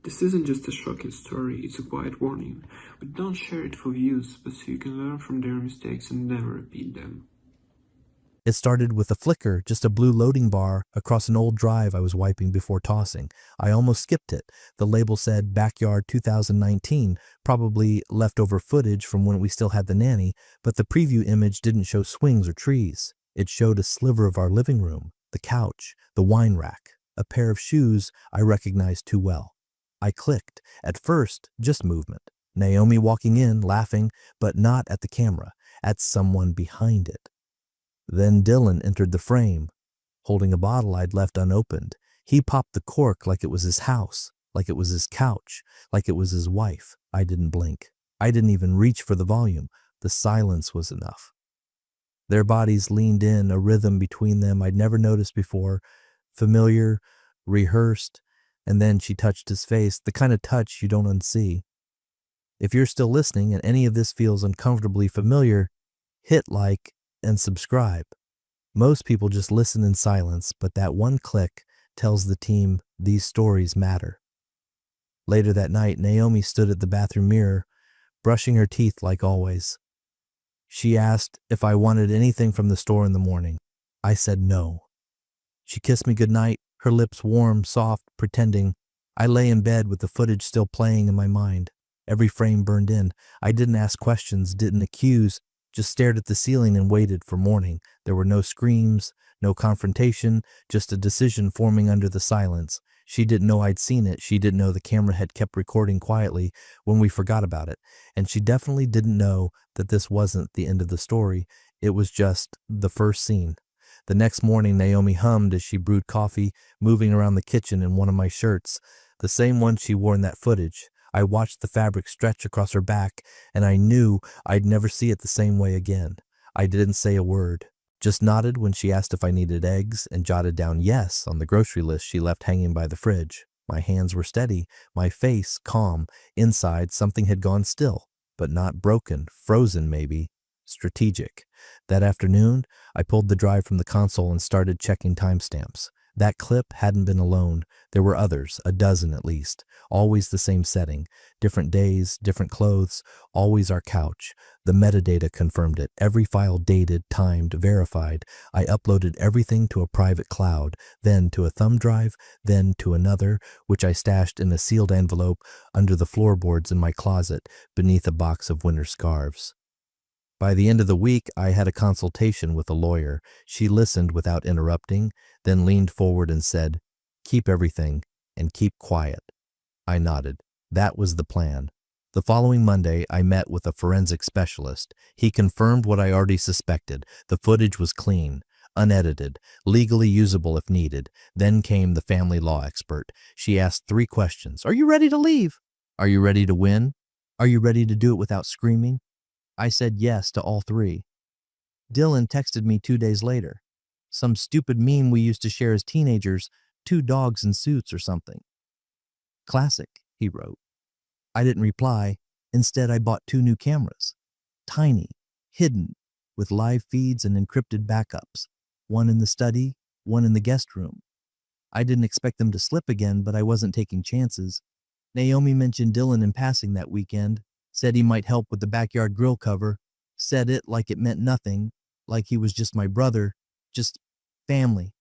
This isn't just a shocking story, it's a quiet warning. We don't share it for views, but so you can learn from their mistakes and never repeat them. It started with a flicker, just a blue loading bar across an old drive I was wiping before tossing. I almost skipped it. The label said Backyard 2019, probably leftover footage from when we still had the nanny, but the preview image didn't show swings or trees. It showed a sliver of our living room, the couch, the wine rack, a pair of shoes I recognized too well. I clicked. At first, just movement. Naomi walking in, laughing, but not at the camera, at someone behind it. Then Dylan entered the frame, holding a bottle I'd left unopened. He popped the cork like it was his house, like it was his couch, like it was his wife. I didn't blink. I didn't even reach for the volume. The silence was enough. Their bodies leaned in, a rhythm between them I'd never noticed before, familiar, rehearsed, and then she touched his face, the kind of touch you don't unsee. If you're still listening and any of this feels uncomfortably familiar, hit like and subscribe. Most people just listen in silence, but that one click tells the team these stories matter. Later that night, Naomi stood at the bathroom mirror, brushing her teeth like always. She asked if I wanted anything from the store in the morning. I said no. She kissed me goodnight, her lips warm, soft, pretending. I lay in bed with the footage still playing in my mind. Every frame burned in. I didn't ask questions, didn't accuse, just stared at the ceiling and waited for morning. There were no screams, no confrontation, just a decision forming under the silence. She didn't know I'd seen it. She didn't know the camera had kept recording quietly when we forgot about it. And she definitely didn't know that this wasn't the end of the story. It was just the first scene. The next morning, Naomi hummed as she brewed coffee, moving around the kitchen in one of my shirts, the same one she wore in that footage. I watched the fabric stretch across her back, and I knew I'd never see it the same way again. I didn't say a word, just nodded when she asked if I needed eggs and jotted down yes on the grocery list she left hanging by the fridge. My hands were steady, my face calm. Inside, something had gone still, but not broken, frozen maybe, strategic. That afternoon, I pulled the drive from the console and started checking timestamps. That clip hadn't been alone. There were others, a dozen at least, always the same setting, different days, different clothes, always our couch. The metadata confirmed it. Every file dated, timed, verified. I uploaded everything to a private cloud, then to a thumb drive, then to another, which I stashed in a sealed envelope under the floorboards in my closet beneath a box of winter scarves. By the end of the week, I had a consultation with a lawyer. She listened without interrupting, then leaned forward and said, "Keep everything and keep quiet." I nodded. That was the plan. The following Monday, I met with a forensic specialist. He confirmed what I already suspected. The footage was clean, unedited, legally usable if needed. Then came the family law expert. She asked 3 questions. Are you ready to leave? Are you ready to win? Are you ready to do it without screaming? I said yes to all 3. Dylan texted me 2 days later. Some stupid meme we used to share as teenagers, 2 dogs in suits or something. Classic, he wrote. I didn't reply. Instead, I bought 2 new cameras. Tiny, hidden, with live feeds and encrypted backups. One in the study, one in the guest room. I didn't expect them to slip again, but I wasn't taking chances. Naomi mentioned Dylan in passing that weekend. Said he might help with the backyard grill cover, said it like it meant nothing, like he was just my brother, just family.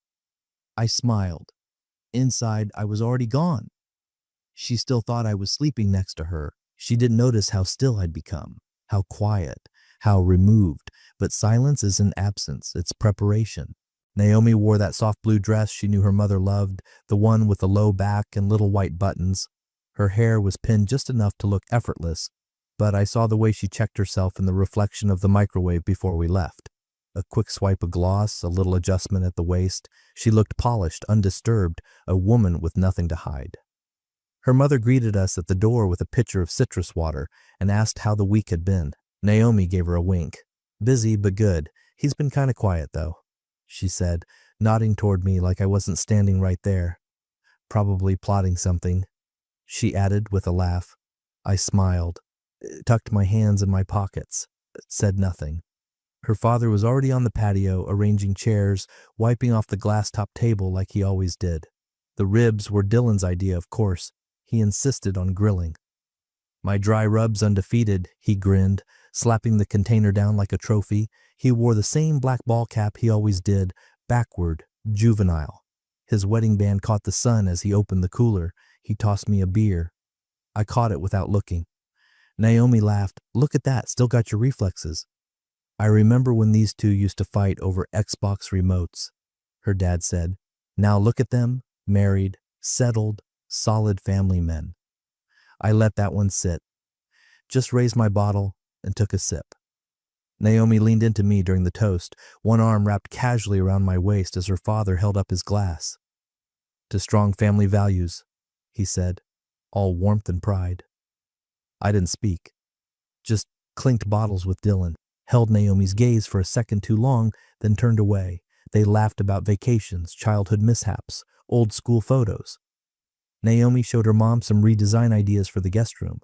I smiled. Inside, I was already gone. She still thought I was sleeping next to her. She didn't notice how still I'd become, how quiet, how removed. But silence isn't absence, it's preparation. Naomi wore that soft blue dress she knew her mother loved, the one with the low back and little white buttons. Her hair was pinned just enough to look effortless, but I saw the way she checked herself in the reflection of the microwave before we left. A quick swipe of gloss, a little adjustment at the waist. She looked polished, undisturbed, a woman with nothing to hide. Her mother greeted us at the door with a pitcher of citrus water and asked how the week had been. Naomi gave her a wink. Busy, but good. He's been kind of quiet, though, she said, nodding toward me like I wasn't standing right there. Probably plotting something, she added with a laugh. I smiled, tucked my hands in my pockets, said nothing. Her father was already on the patio, arranging chairs, wiping off the glass-top table like he always did. The ribs were Dylan's idea, of course. He insisted on grilling. My dry rub's undefeated, he grinned, slapping the container down like a trophy. He wore the same black ball cap he always did, backward, juvenile. His wedding band caught the sun as he opened the cooler. He tossed me a beer. I caught it without looking. Naomi laughed. Look at that, still got your reflexes. I remember when these two used to fight over Xbox remotes, her dad said. Now look at them, married, settled, solid family men. I let that one sit, just raised my bottle and took a sip. Naomi leaned into me during the toast, one arm wrapped casually around my waist as her father held up his glass. To strong family values, he said, all warmth and pride. I didn't speak, just clinked bottles with Dylan, held Naomi's gaze for a second too long, then turned away. They laughed about vacations, childhood mishaps, old school photos. Naomi showed her mom some redesign ideas for the guest room.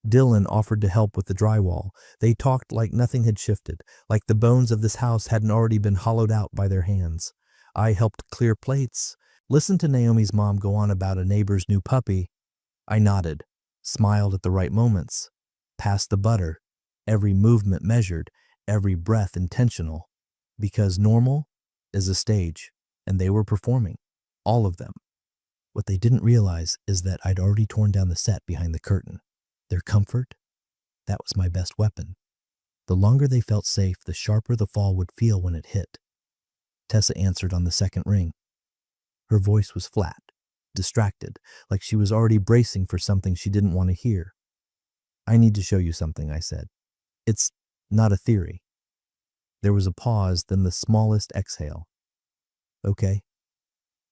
Dylan offered to help with the drywall. They talked like nothing had shifted, like the bones of this house hadn't already been hollowed out by their hands. I helped clear plates, listened to Naomi's mom go on about a neighbor's new puppy. I nodded, smiled at the right moments, passed the butter, every movement measured, every breath intentional, because normal is a stage, and they were performing, all of them. What they didn't realize is that I'd already torn down the set behind the curtain. Their comfort, that was my best weapon. The longer they felt safe, the sharper the fall would feel when it hit. Tessa answered on the second ring. Her voice was flat, distracted, like she was already bracing for something she didn't want to hear. I need to show you something, I said. It's not a theory. There was a pause, then the smallest exhale. Okay.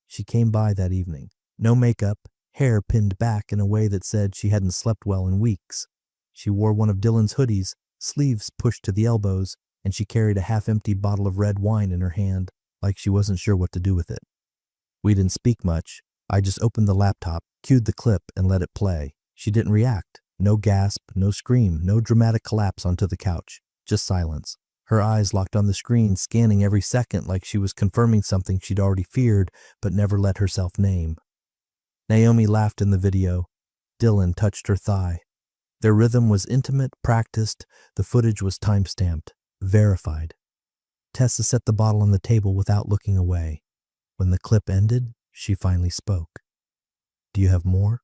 She came by that evening. No makeup, hair pinned back in a way that said she hadn't slept well in weeks. She wore one of Dylan's hoodies, sleeves pushed to the elbows, and she carried a half-empty bottle of red wine in her hand, like she wasn't sure what to do with it. We didn't speak much. I just opened the laptop, cued the clip, and let it play. She didn't react. No gasp, no scream, no dramatic collapse onto the couch. Just silence. Her eyes locked on the screen, scanning every second like she was confirming something she'd already feared, but never let herself name. Naomi laughed in the video. Dylan touched her thigh. Their rhythm was intimate, practiced. The footage was time-stamped, verified. Tessa set the bottle on the table without looking away. When the clip ended, she finally spoke. Do you have more?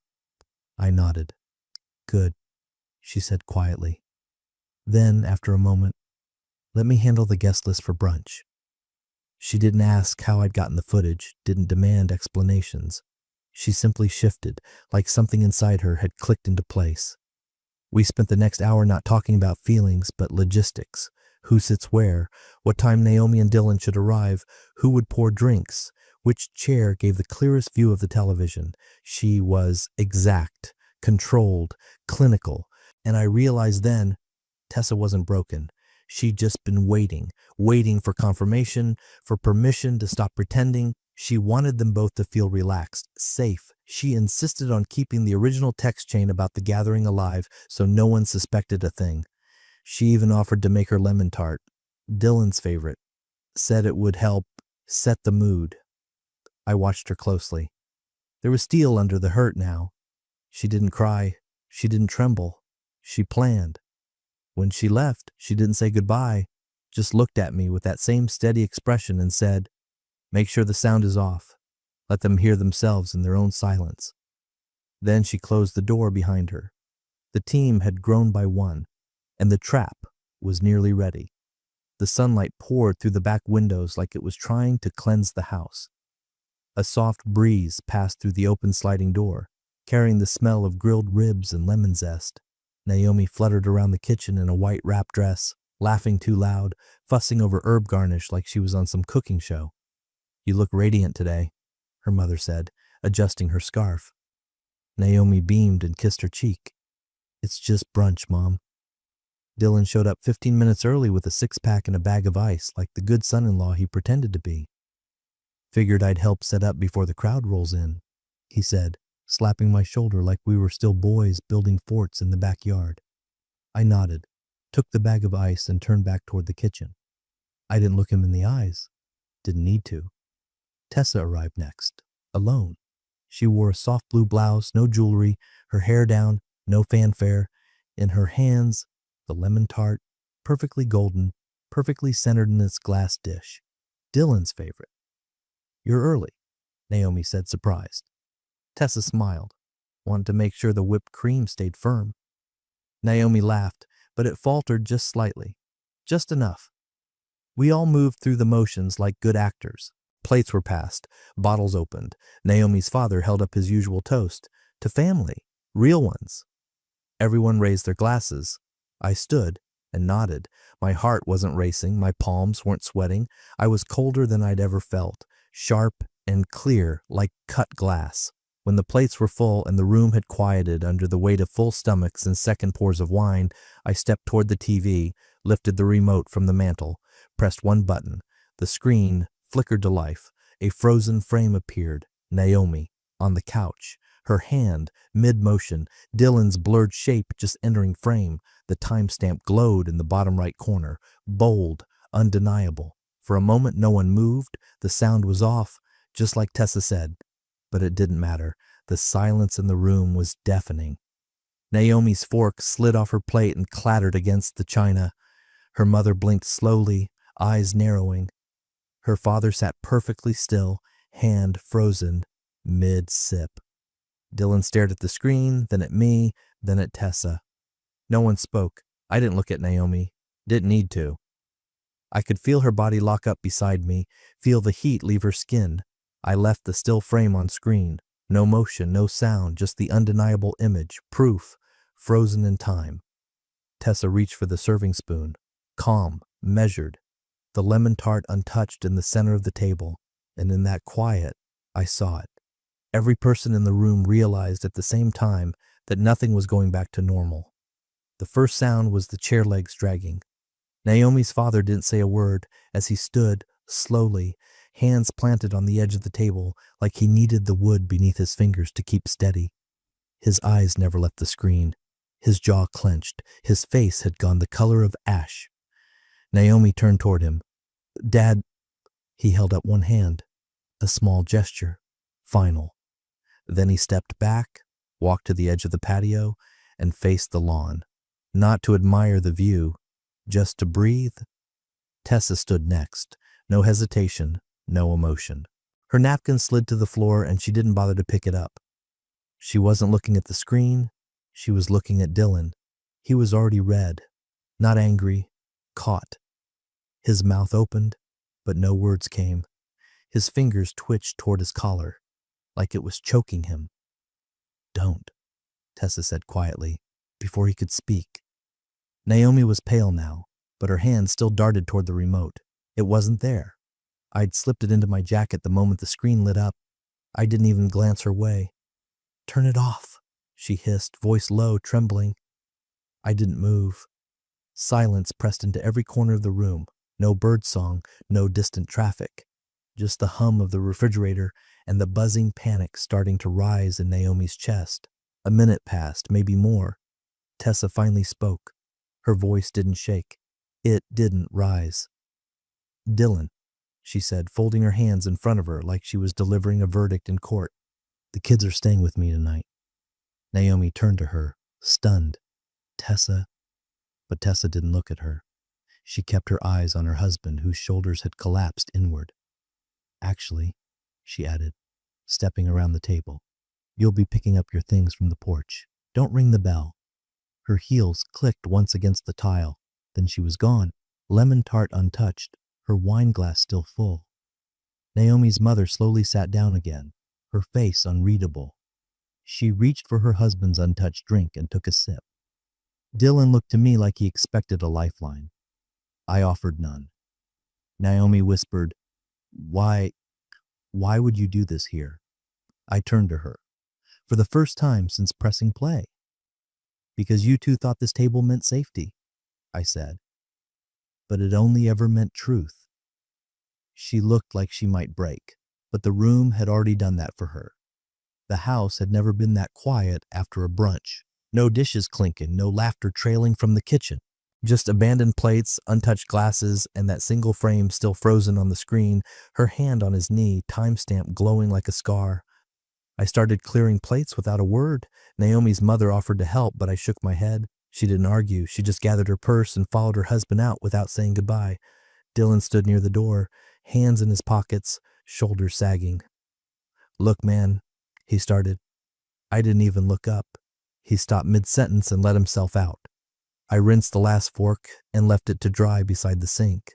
I nodded. Good, she said quietly. Then, after a moment, let me handle the guest list for brunch. She didn't ask how I'd gotten the footage, didn't demand explanations. She simply shifted, like something inside her had clicked into place. We spent the next hour not talking about feelings, but logistics. Who sits where, what time Naomi and Dylan should arrive, who would pour drinks, which chair gave the clearest view of the television. She was exact, controlled, clinical, and I realized then Tessa wasn't broken. She'd just been waiting for confirmation, for permission to stop pretending. She wanted them both to feel relaxed, safe. She insisted on keeping the original text chain about the gathering alive so no one suspected a thing. She even offered to make her lemon tart, Dylan's favorite, said it would help set the mood. I watched her closely. There was steel under the hurt now. She didn't cry. She didn't tremble. She planned. When she left, she didn't say goodbye, just looked at me with that same steady expression and said, "Make sure the sound is off. Let them hear themselves in their own silence." Then she closed the door behind her. The team had grown by one, and the trap was nearly ready. The sunlight poured through the back windows like it was trying to cleanse the house. A soft breeze passed through the open sliding door, carrying the smell of grilled ribs and lemon zest. Naomi fluttered around the kitchen in a white wrap dress, laughing too loud, fussing over herb garnish like she was on some cooking show. "You look radiant today," her mother said, adjusting her scarf. Naomi beamed and kissed her cheek. "It's just brunch, Mom." Dylan showed up 15 minutes early with a six-pack and a bag of ice, like the good son-in-law he pretended to be. "Figured I'd help set up before the crowd rolls in," he said, slapping my shoulder like we were still boys building forts in the backyard. I nodded, took the bag of ice, and turned back toward the kitchen. I didn't look him in the eyes. Didn't need to. Tessa arrived next, alone. She wore a soft blue blouse, no jewelry, her hair down, no fanfare. In her hands, the lemon tart, perfectly golden, perfectly centered in its glass dish. Dylan's favorite. "You're early," Naomi said, surprised. Tessa smiled, wanted to make sure the whipped cream stayed firm. Naomi laughed, but it faltered just slightly. Just enough. We all moved through the motions like good actors. Plates were passed, bottles opened. Naomi's father held up his usual toast. To family, real ones. Everyone raised their glasses. I stood and nodded. My heart wasn't racing, my palms weren't sweating. I was colder than I'd ever felt, sharp and clear like cut glass. When the plates were full and the room had quieted under the weight of full stomachs and second pours of wine, I stepped toward the TV, lifted the remote from the mantel, pressed one button. The screen flickered to life. A frozen frame appeared. Naomi, on the couch. Her hand, mid-motion, Dylan's blurred shape just entering frame. The timestamp glowed in the bottom right corner. Bold, undeniable. For a moment no one moved. The sound was off, just like Tessa said. But it didn't matter. The silence in the room was deafening. Naomi's fork slid off her plate and clattered against the china. Her mother blinked slowly, eyes narrowing. Her father sat perfectly still, hand frozen, mid-sip. Dylan stared at the screen, then at me, then at Tessa. No one spoke. I didn't look at Naomi. Didn't need to. I could feel her body lock up beside me, feel the heat leave her skin. I left the still frame on screen. No motion, no sound, just the undeniable image, proof, frozen in time. Tessa reached for the serving spoon, calm, measured, the lemon tart untouched in the center of the table, and in that quiet, I saw it. Every person in the room realized at the same time that nothing was going back to normal. The first sound was the chair legs dragging. Naomi's father didn't say a word as he stood, slowly, hands planted on the edge of the table like he needed the wood beneath his fingers to keep steady. His eyes never left the screen. His jaw clenched. His face had gone the color of ash. Naomi turned toward him. "Dad," he held up one hand. A small gesture. Final. Then he stepped back, walked to the edge of the patio, and faced the lawn. Not to admire the view, just to breathe. Tessa stood next. No hesitation, no emotion. Her napkin slid to the floor and she didn't bother to pick it up. She wasn't looking at the screen. She was looking at Dylan. He was already red, not angry, caught. His mouth opened, but no words came. His fingers twitched toward his collar, like it was choking him. "Don't," Tessa said quietly, before he could speak. Naomi was pale now, but her hand still darted toward the remote. It wasn't there. I'd slipped it into my jacket the moment the screen lit up. I didn't even glance her way. "Turn it off," she hissed, voice low, trembling. I didn't move. Silence pressed into every corner of the room. No birdsong, no distant traffic. Just the hum of the refrigerator and the buzzing panic starting to rise in Naomi's chest. A minute passed, maybe more. Tessa finally spoke. Her voice didn't shake. It didn't rise. "Dylan," she said, folding her hands in front of her like she was delivering a verdict in court. "The kids are staying with me tonight." Naomi turned to her, stunned. "Tessa?" But Tessa didn't look at her. She kept her eyes on her husband, whose shoulders had collapsed inward. "Actually," she added, stepping around the table, "you'll be picking up your things from the porch. Don't ring the bell." Her heels clicked once against the tile. Then she was gone, lemon tart untouched, her wine glass still full. Naomi's mother slowly sat down again, her face unreadable. She reached for her husband's untouched drink and took a sip. Dylan looked to me like he expected a lifeline. I offered none. Naomi whispered, Why would you do this here?" I turned to her. "For the first time since pressing play." "Because you two thought this table meant safety," I said. "But it only ever meant truth." She looked like she might break, but the room had already done that for her. The house had never been that quiet after a brunch. No dishes clinking, no laughter trailing from the kitchen. Just abandoned plates, untouched glasses, and that single frame still frozen on the screen, her hand on his knee, timestamp glowing like a scar. I started clearing plates without a word. Naomi's mother offered to help, but I shook my head. She didn't argue. She just gathered her purse and followed her husband out without saying goodbye. Dylan stood near the door, hands in his pockets, shoulders sagging. "Look, man," he started. I didn't even look up. He stopped mid-sentence and let himself out. I rinsed the last fork and left it to dry beside the sink.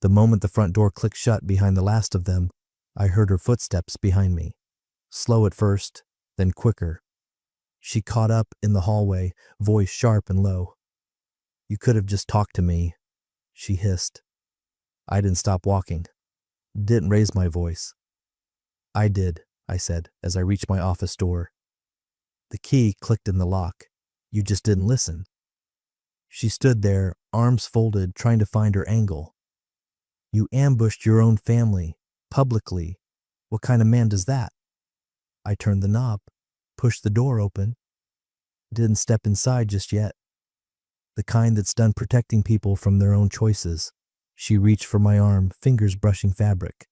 The moment the front door clicked shut behind the last of them, I heard her footsteps behind me. Slow at first, then quicker. She caught up in the hallway, voice sharp and low. "You could have just talked to me," she hissed. I didn't stop walking. Didn't raise my voice. "I did," I said as I reached my office door. The key clicked in the lock. "You just didn't listen." She stood there, arms folded, trying to find her angle. "You ambushed your own family, publicly. What kind of man does that?" I turned the knob, pushed the door open. Didn't step inside just yet. The kind that's done protecting people from their own choices. She reached for my arm, fingers brushing fabric.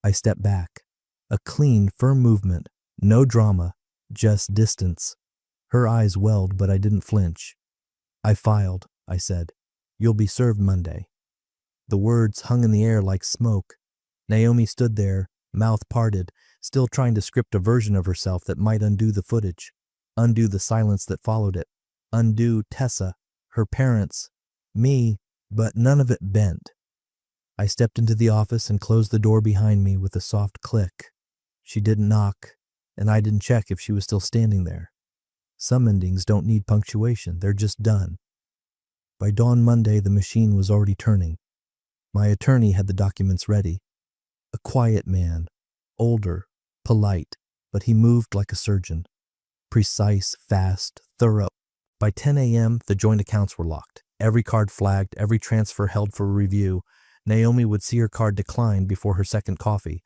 I stepped back. A clean, firm movement. No drama, just distance. Her eyes welled, but I didn't flinch. "I filed," I said. "You'll be served Monday." The words hung in the air like smoke. Naomi stood there, mouth parted, still trying to script a version of herself that might undo the footage, undo the silence that followed it, undo Tessa, her parents, me, but none of it bent. I stepped into the office and closed the door behind me with a soft click. She didn't knock, and I didn't check if she was still standing there. Some endings don't need punctuation, they're just done. By dawn Monday, the machine was already turning. My attorney had the documents ready. A quiet man, older, polite, but he moved like a surgeon. Precise, fast, thorough. By 10 a.m., the joint accounts were locked. Every card flagged, every transfer held for review. Naomi would see her card decline before her second coffee.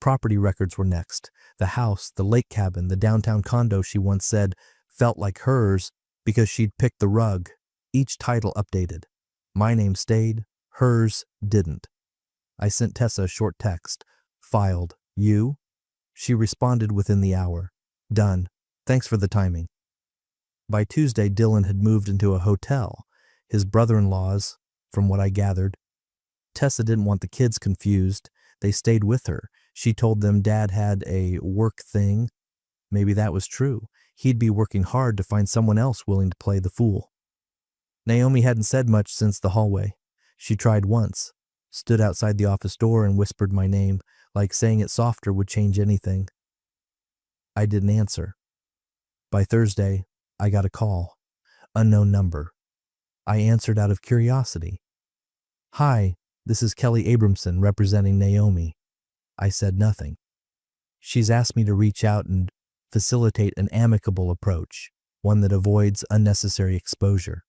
Property records were next. The house, the lake cabin, the downtown condo she once said felt like hers because she'd picked the rug. Each title updated. My name stayed, hers didn't. I sent Tessa a short text. "Filed. You?" She responded within the hour. "Done. Thanks for the timing." By Tuesday, Dylan had moved into a hotel. His brother-in-law's, from what I gathered. Tessa didn't want the kids confused. They stayed with her. She told them Dad had a work thing. Maybe that was true. He'd be working hard to find someone else willing to play the fool. Naomi hadn't said much since the hallway. She tried once, stood outside the office door and whispered my name, like saying it softer would change anything. I didn't answer. By Thursday, I got a call. Unknown number. I answered out of curiosity. "Hi, this is Kelly Abramson representing Naomi." I said nothing. She's asked me to reach out and facilitate an amicable approach, one that avoids unnecessary exposure.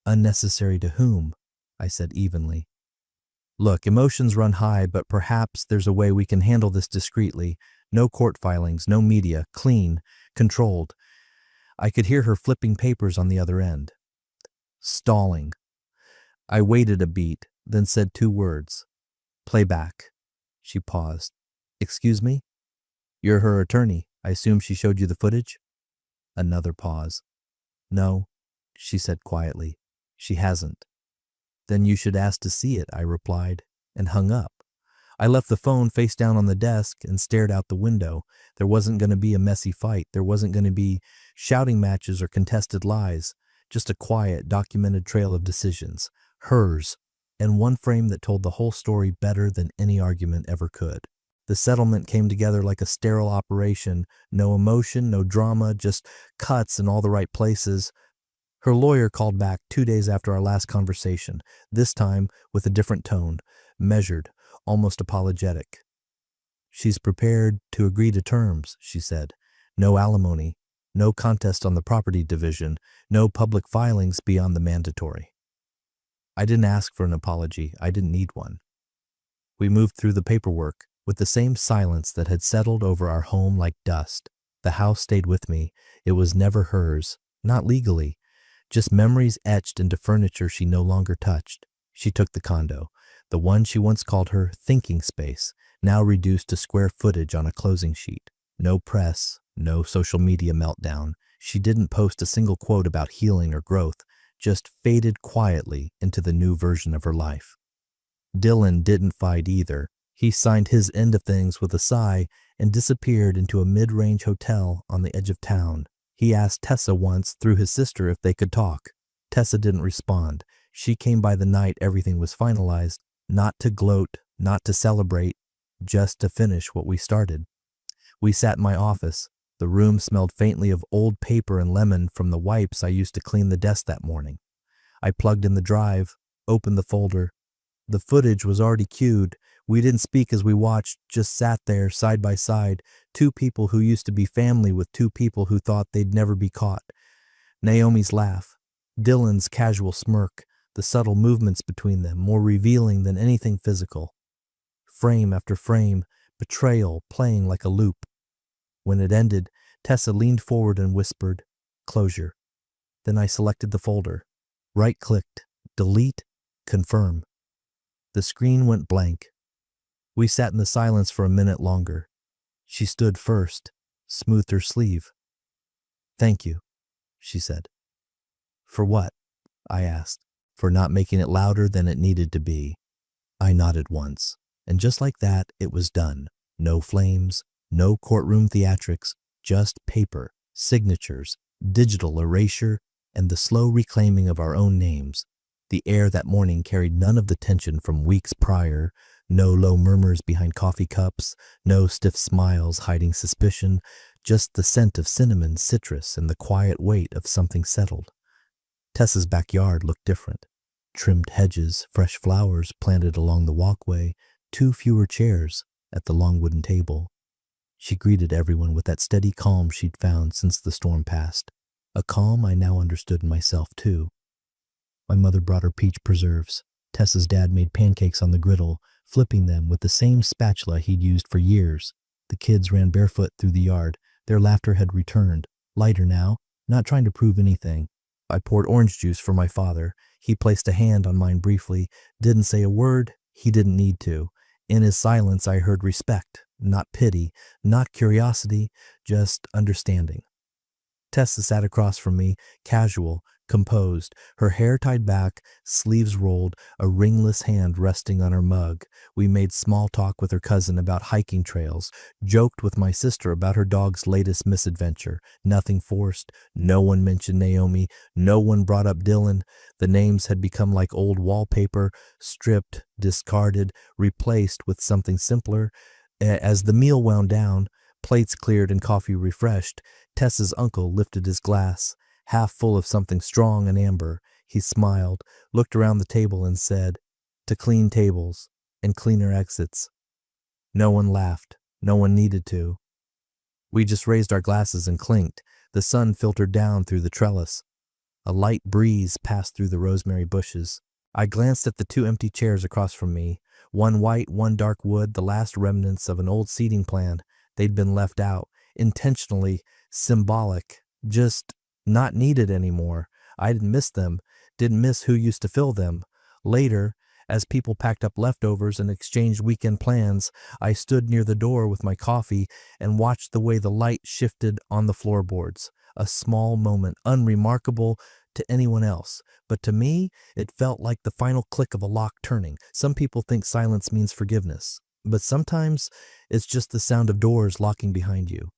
"Unnecessary to whom?" I said evenly. "Look, emotions run high, but perhaps there's a way we can handle this discreetly. No court filings, no media, clean, controlled." I could hear her flipping papers on the other end. Stalling. I waited a beat, then said 2 words. "Play back." She paused. "Excuse me? You're her attorney. I assume she showed you the footage?" Another pause. "No," she said quietly. "She hasn't." "Then you should ask to see it," I replied, and hung up. I left the phone face down on the desk and stared out the window. There wasn't going to be a messy fight. There wasn't going to be shouting matches or contested lies. Just a quiet, documented trail of decisions. Hers, and one frame that told the whole story better than any argument ever could. The settlement came together like a sterile operation. No emotion, no drama, just cuts in all the right places. Her lawyer called back 2 days after our last conversation, this time with a different tone, measured, almost apologetic. "She's prepared to agree to terms," she said. "No alimony, no contest on the property division, no public filings beyond the mandatory." I didn't ask for an apology. I didn't need one. We moved through the paperwork with the same silence that had settled over our home like dust. The house stayed with me. It was never hers, not legally, just memories etched into furniture she no longer touched. She took the condo, the one she once called her thinking space, now reduced to square footage on a closing sheet. No press, no social media meltdown. She didn't post a single quote about healing or growth, just faded quietly into the new version of her life. Dylan didn't fight either. He signed his end of things with a sigh and disappeared into a mid-range hotel on the edge of town. He asked Tessa once through his sister if they could talk. Tessa didn't respond. She came by the night everything was finalized, not to gloat, not to celebrate, just to finish what we started. We sat in my office. The room smelled faintly of old paper and lemon from the wipes I used to clean the desk that morning. I plugged in the drive, opened the folder. The footage was already cued. We didn't speak as we watched, just sat there side by side, two people who used to be family with two people who thought they'd never be caught. Naomi's laugh, Dylan's casual smirk, the subtle movements between them, more revealing than anything physical. Frame after frame, betrayal playing like a loop. When it ended, Tessa leaned forward and whispered, "Closure." Then I selected the folder. Right-clicked, delete, confirm. The screen went blank. We sat in the silence for a minute longer. She stood first, smoothed her sleeve. "Thank you," she said. "For what?" I asked. "For not making it louder than it needed to be." I nodded once, and just like that, it was done. No flames, no courtroom theatrics, just paper, signatures, digital erasure, and the slow reclaiming of our own names. The air that morning carried none of the tension from weeks prior, no low murmurs behind coffee cups, no stiff smiles hiding suspicion, just the scent of cinnamon, citrus, and the quiet weight of something settled. Tessa's backyard looked different. Trimmed hedges, fresh flowers planted along the walkway, 2 fewer chairs at the long wooden table. She greeted everyone with that steady calm she'd found since the storm passed, a calm I now understood in myself too. My mother brought her peach preserves. Tessa's dad made pancakes on the griddle, flipping them with the same spatula he'd used for years. The kids ran barefoot through the yard. Their laughter had returned, lighter now, not trying to prove anything. I poured orange juice for my father. He placed a hand on mine briefly, didn't say a word. He didn't need to. In his silence, I heard respect, not pity, not curiosity, just understanding. Tessa sat across from me, casual, composed, her hair tied back, sleeves rolled, a ringless hand resting on her mug. We made small talk with her cousin about hiking trails, joked with my sister about her dog's latest misadventure. Nothing forced. No one mentioned Naomi. No one brought up Dylan. The names had become like old wallpaper, stripped, discarded, replaced with something simpler. As the meal wound down, plates cleared and coffee refreshed, Tessa's uncle lifted his glass, half full of something strong and amber. He smiled, looked around the table and said, "To clean tables and cleaner exits." No one laughed. No one needed to. We just raised our glasses and clinked. The sun filtered down through the trellis. A light breeze passed through the rosemary bushes. I glanced at the 2 empty chairs across from me, one white, one dark wood, the last remnants of an old seating plan. They'd been left out, intentionally, symbolic, just not needed anymore. I didn't miss them, didn't miss who used to fill them. Later, as people packed up leftovers and exchanged weekend plans, I stood near the door with my coffee and watched the way the light shifted on the floorboards. A small moment, unremarkable to anyone else, but to me, it felt like the final click of a lock turning. Some people think silence means forgiveness, but sometimes it's just the sound of doors locking behind you.